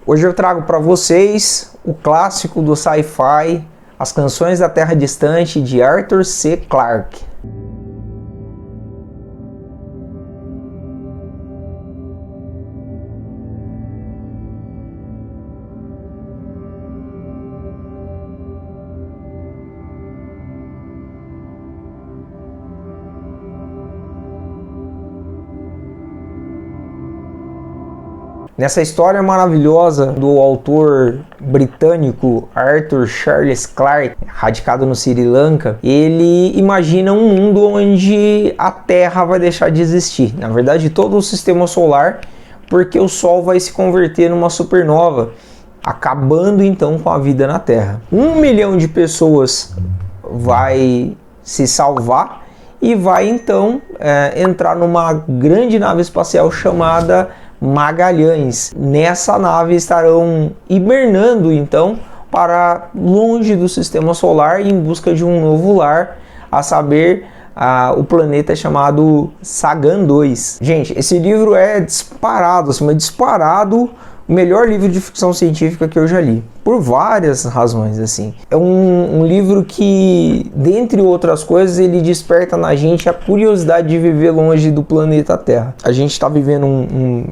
Hoje eu trago para vocês o clássico do sci-fi, As Canções da Terra Distante, de Arthur C. Clarke. Nessa história maravilhosa do autor britânico Arthur Charles Clarke, radicado no Sri Lanka, ele imagina um mundo onde a Terra vai deixar de existir. Na verdade, todo o sistema solar, porque o Sol vai se converter numa supernova, acabando então com a vida na Terra. 1 milhão de pessoas vai se salvar e vai então entrar numa grande nave espacial chamada Magalhães. Nessa nave estarão hibernando então para longe do sistema solar em busca de um novo lar, a saber, o planeta chamado Sagan 2. Gente, esse livro é disparado, assim, mas disparado o melhor livro de ficção científica que eu já li, por várias razões, assim. É um livro que, dentre outras coisas, ele desperta na gente a curiosidade de viver longe do planeta Terra. A gente está vivendo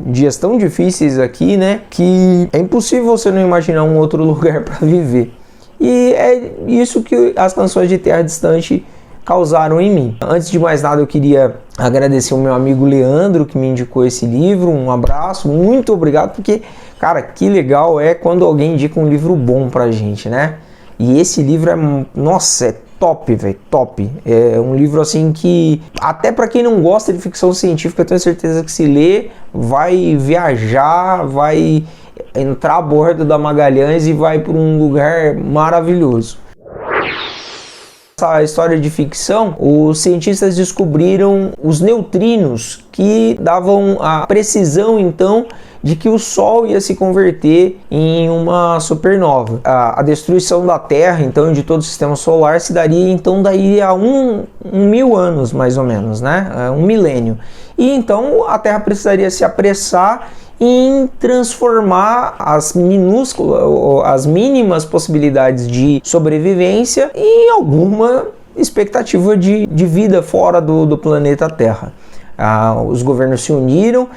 dias tão difíceis aqui, né, que é impossível você não imaginar um outro lugar para viver. E é isso que as Canções de Terra Distante causaram em mim. Antes de mais nada, eu queria agradecer o meu amigo Leandro, que me indicou esse livro. Um abraço, muito obrigado, porque, cara, que legal é quando alguém indica um livro bom pra gente, né? E esse livro nossa, é top, velho, top. É um livro assim que, até pra quem não gosta de ficção científica, eu tenho certeza que se lê, vai viajar, vai entrar a bordo da Magalhães e vai para um lugar maravilhoso. Essa história de ficção, os cientistas descobriram os neutrinos, que davam a precisão então de que o Sol ia se converter em uma supernova. A destruição da Terra, então, de todo o sistema solar se daria então daí a um mil anos, mais ou menos, né? Um milênio. E então a Terra precisaria se apressar em transformar as mínimas possibilidades de sobrevivência em alguma expectativa de vida fora do planeta Terra. Os governos se uniram,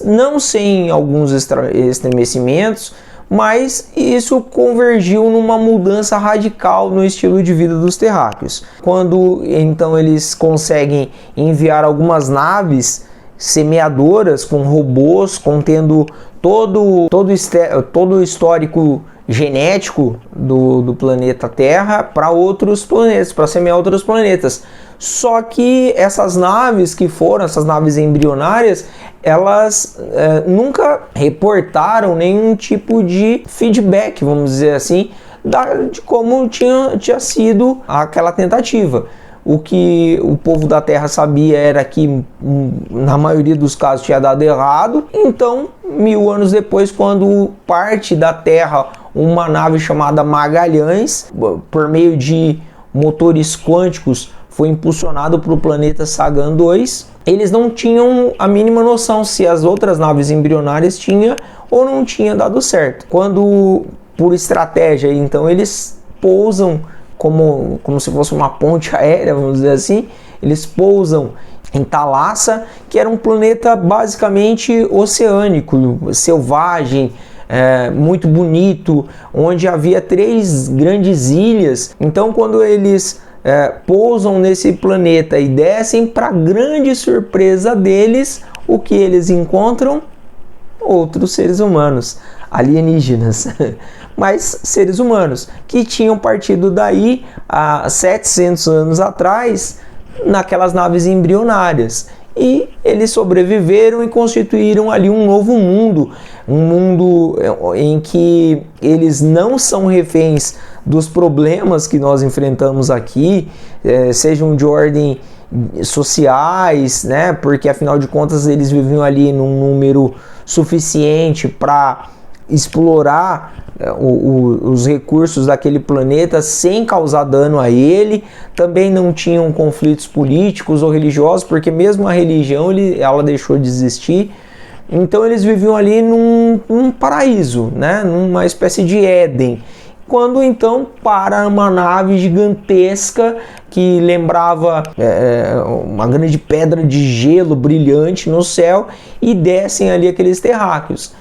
não sem alguns estremecimentos, mas isso convergiu numa mudança radical no estilo de vida dos terráqueos. Quando então eles conseguem enviar algumas naves semeadoras com robôs contendo todo o histórico genético do planeta Terra para outros planetas, para semear outros planetas. Só que essas naves essas naves embrionárias, elas nunca reportaram nenhum tipo de feedback, vamos dizer assim, de como tinha sido aquela tentativa. O que o povo da Terra sabia era que, na maioria dos casos, tinha dado errado. Então, 1000 anos depois, quando parte da Terra uma nave chamada Magalhães, por meio de motores quânticos, foi impulsionado para o planeta Sagan 2, eles não tinham a mínima noção se as outras naves embrionárias tinham ou não tinha dado certo. Quando, por estratégia, então, eles pousam como se fosse uma ponte aérea, vamos dizer assim, eles pousam em Thalassa, que era um planeta basicamente oceânico, selvagem, muito bonito, onde havia 3 grandes ilhas. Então, quando eles pousam nesse planeta e descem, para grande surpresa deles, o que eles encontram? Outros seres humanos, alienígenas, mas seres humanos que tinham partido daí há 700 anos atrás naquelas naves embrionárias, e eles sobreviveram e constituíram ali um novo mundo, um mundo em que eles não são reféns dos problemas que nós enfrentamos aqui, sejam de ordem sociais, né? Porque afinal de contas eles viviam ali num número suficiente para explorar os recursos daquele planeta sem causar dano a ele. Também não tinham conflitos políticos ou religiosos, porque mesmo a religião ela deixou de existir. Então eles viviam ali num paraíso, né? Numa espécie de Éden. Quando então para uma nave gigantesca que lembrava uma grande pedra de gelo brilhante no céu e descem ali aqueles terráqueos.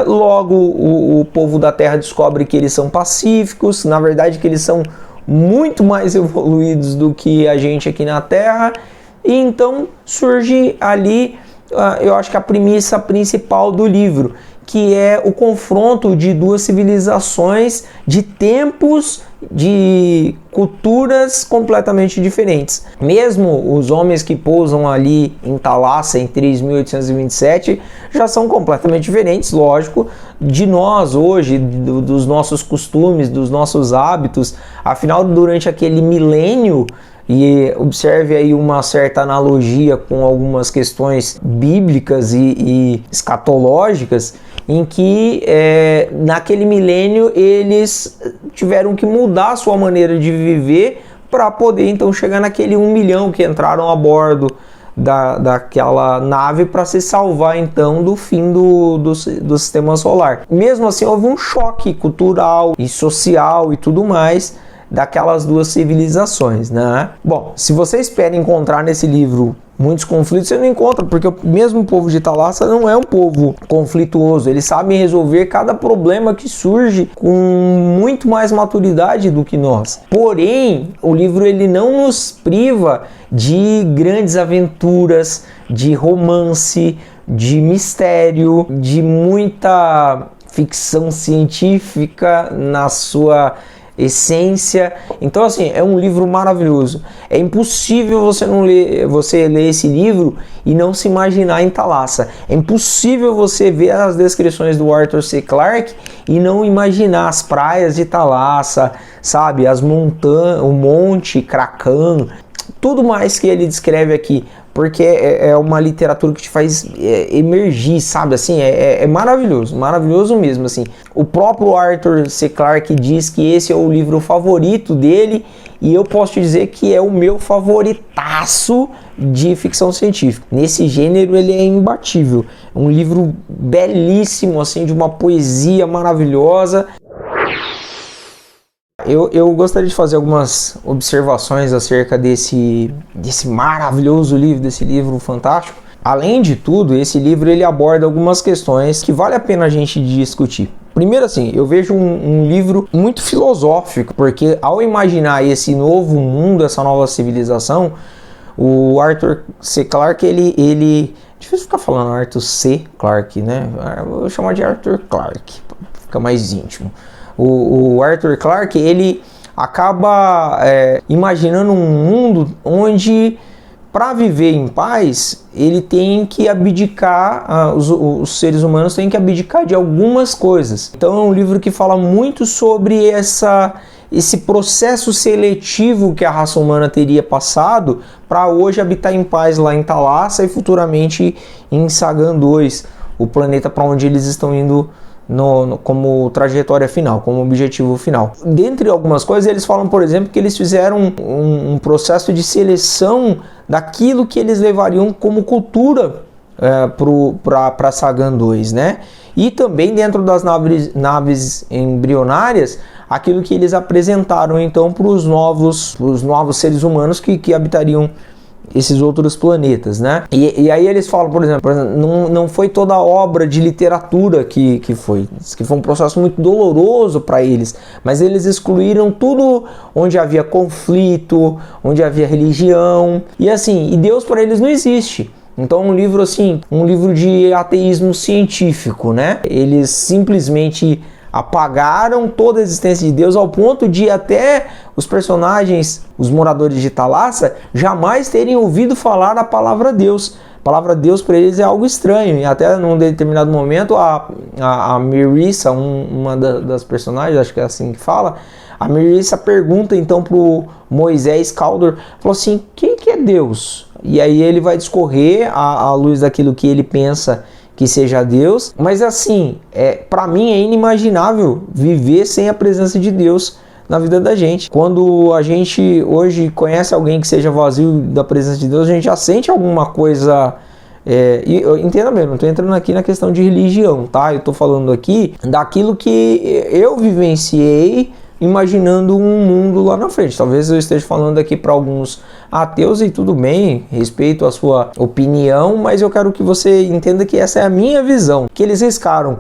Logo o povo da Terra descobre que eles são pacíficos, na verdade que eles são muito mais evoluídos do que a gente aqui na Terra, e então surge ali, eu acho que a premissa principal do livro, que é o confronto de duas civilizações de tempos, de culturas completamente diferentes. Mesmo os homens que pousam ali em Thalassa em 3.827 já são completamente diferentes, lógico, de nós hoje, dos nossos costumes, dos nossos hábitos. Afinal, durante aquele milênio, e observe aí uma certa analogia com algumas questões bíblicas e escatológicas, em que naquele milênio eles tiveram que mudar a sua maneira de viver para poder então chegar naquele 1 milhão que entraram a bordo daquela nave para se salvar então do fim do sistema solar. Mesmo assim, houve um choque cultural e social e tudo mais daquelas duas civilizações, né? Bom, se você espera encontrar nesse livro muitos conflitos, você não encontra, porque o mesmo povo de Thalassa não é um povo conflituoso. Eles sabem resolver cada problema que surge com muito mais maturidade do que nós. Porém, o livro ele não nos priva de grandes aventuras, de romance, de mistério, de muita ficção científica na sua essência. Então assim, é um livro maravilhoso. É impossível você ler esse livro e não se imaginar em Thalassa. É impossível você ver as descrições do Arthur C. Clarke e não imaginar as praias de Thalassa, sabe, as montanhas, o monte Krakan, tudo mais que ele descreve aqui, porque é uma literatura que te faz emergir, sabe, assim, é maravilhoso, maravilhoso mesmo, assim. O próprio Arthur C. Clarke diz que esse é o livro favorito dele, e eu posso te dizer que é o meu favoritaço de ficção científica. Nesse gênero ele é imbatível, é um livro belíssimo, assim, de uma poesia maravilhosa. Eu gostaria de fazer algumas observações acerca desse maravilhoso livro, desse livro fantástico. Além de tudo, esse livro ele aborda algumas questões que vale a pena a gente discutir. Primeiro, assim, eu vejo um livro muito filosófico, porque ao imaginar esse novo mundo, essa nova civilização, o Arthur C. Clarke, ele difícil ficar falando Arthur C. Clarke, né? Eu vou chamar de Arthur Clarke, fica mais íntimo. O Arthur Clarke, ele acaba imaginando um mundo onde, para viver em paz, ele tem que abdicar, os seres humanos têm que abdicar de algumas coisas. Então é um livro que fala muito sobre esse processo seletivo que a raça humana teria passado para hoje habitar em paz lá em Thalassa e futuramente em Sagan 2, o planeta para onde eles estão indo como trajetória final, como objetivo final. Dentre algumas coisas, eles falam, por exemplo, que eles fizeram um processo de daquilo que eles levariam como cultura para Sagan 2, né? E também dentro das naves embrionárias, aquilo que eles apresentaram então para os novos seres humanos que habitariam esses outros planetas, né? E aí eles falam, por exemplo, não foi toda a obra de literatura que foi um processo muito doloroso para eles, mas eles excluíram tudo onde havia conflito, onde havia religião, e assim, e Deus para eles não existe. Então um livro assim, um livro de ateísmo científico, né? Eles simplesmente apagaram toda a existência de Deus ao ponto de até os personagens, os moradores de Thalassa, jamais terem ouvido falar a palavra Deus. A palavra Deus para eles é algo estranho. E até num determinado momento a Mirissa, uma das personagens, acho que é assim que fala, a Mirissa pergunta então pro Moisés Kaldor, falou assim, quem que é Deus? E aí ele vai discorrer à luz daquilo que ele pensa que seja Deus, mas assim, para mim é inimaginável viver sem a presença de Deus na vida da gente. Quando a gente hoje conhece alguém que seja vazio da presença de Deus, a gente já sente alguma coisa Entenda bem, não estou entrando aqui na questão de religião, tá? Eu estou falando aqui daquilo que eu vivenciei imaginando um mundo lá na frente. Talvez eu esteja falando aqui para alguns ateus e tudo bem, respeito a sua opinião, mas eu quero que você entenda que essa é a minha visão, que eles riscaram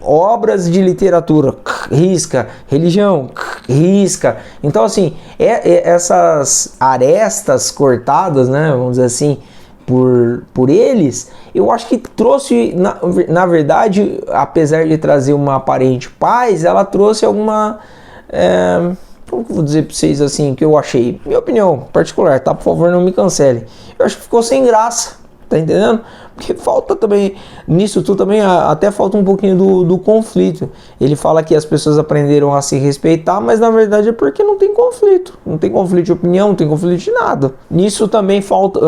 obras de literatura, risca, religião, risca. Então assim, essas arestas cortadas, né, vamos dizer assim, por eles, eu acho que trouxe, na verdade, apesar de trazer uma aparente paz, ela trouxe alguma, como que eu vou dizer para vocês assim, que eu achei, minha opinião particular, tá? Por favor, não me cancele. Eu acho que ficou sem graça, tá entendendo? Porque falta também, nisso tudo também, até falta um pouquinho do conflito. Ele fala que as pessoas aprenderam a se respeitar, mas na verdade é porque não tem conflito. Não tem conflito de opinião, não tem conflito de nada. Nisso também falta,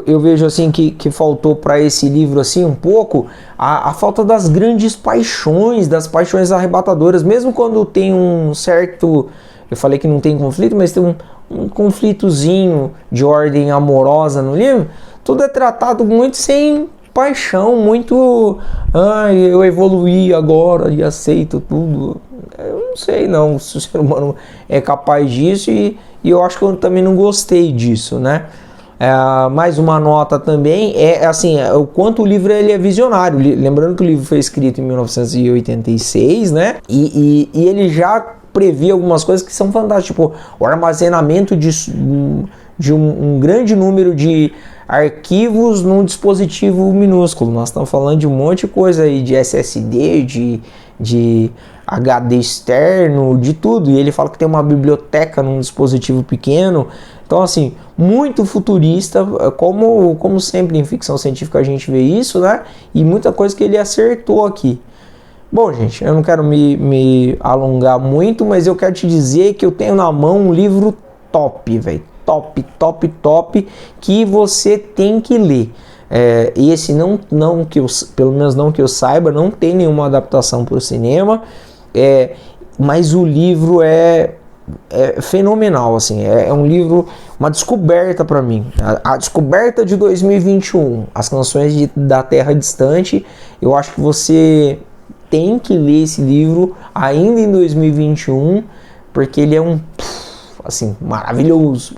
eu vejo assim que faltou para esse livro assim um pouco a falta das grandes paixões, das paixões arrebatadoras. Mesmo quando tem um certo, eu falei que não tem conflito, mas tem um conflitozinho de ordem amorosa no livro, tudo é tratado muito sem paixão, muito eu evoluí agora e aceito tudo. Eu não sei não se o ser humano é capaz disso e eu acho que eu também não gostei disso, né? Mais uma nota também o quanto o livro ele é visionário. Lembrando que o livro foi escrito em 1986, né? E ele já previa algumas coisas que são fantásticas, tipo o armazenamento de um grande número de arquivos num dispositivo minúsculo. Nós estamos falando de um monte de coisa aí, de SSD, de HD externo, de tudo. E ele fala que tem uma biblioteca num dispositivo pequeno. Então, assim, muito futurista, como sempre em ficção científica a gente vê isso, né? E muita coisa que ele acertou aqui. Bom, gente, eu não quero me alongar muito, mas eu quero te dizer que eu tenho na mão um livro top, velho. Top, que você tem que ler. E esse não que eu, pelo menos não que eu saiba, não tem nenhuma adaptação para o cinema, mas o livro é fenomenal, assim, é um livro, uma descoberta para mim, a descoberta de 2021, as canções da Terra Distante. Eu acho que você tem que ler esse livro ainda em 2021, porque ele é assim, maravilhoso,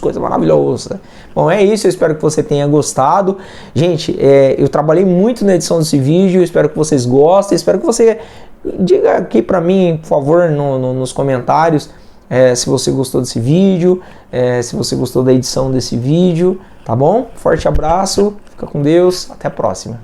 coisa maravilhosa. Bom, é isso, eu espero que você tenha gostado. Gente, eu trabalhei muito na edição desse vídeo, eu espero que vocês gostem, espero que você diga aqui pra mim, por favor, nos comentários, se você gostou desse vídeo, se você gostou da edição desse vídeo, tá bom? Forte abraço, fica com Deus, até a próxima.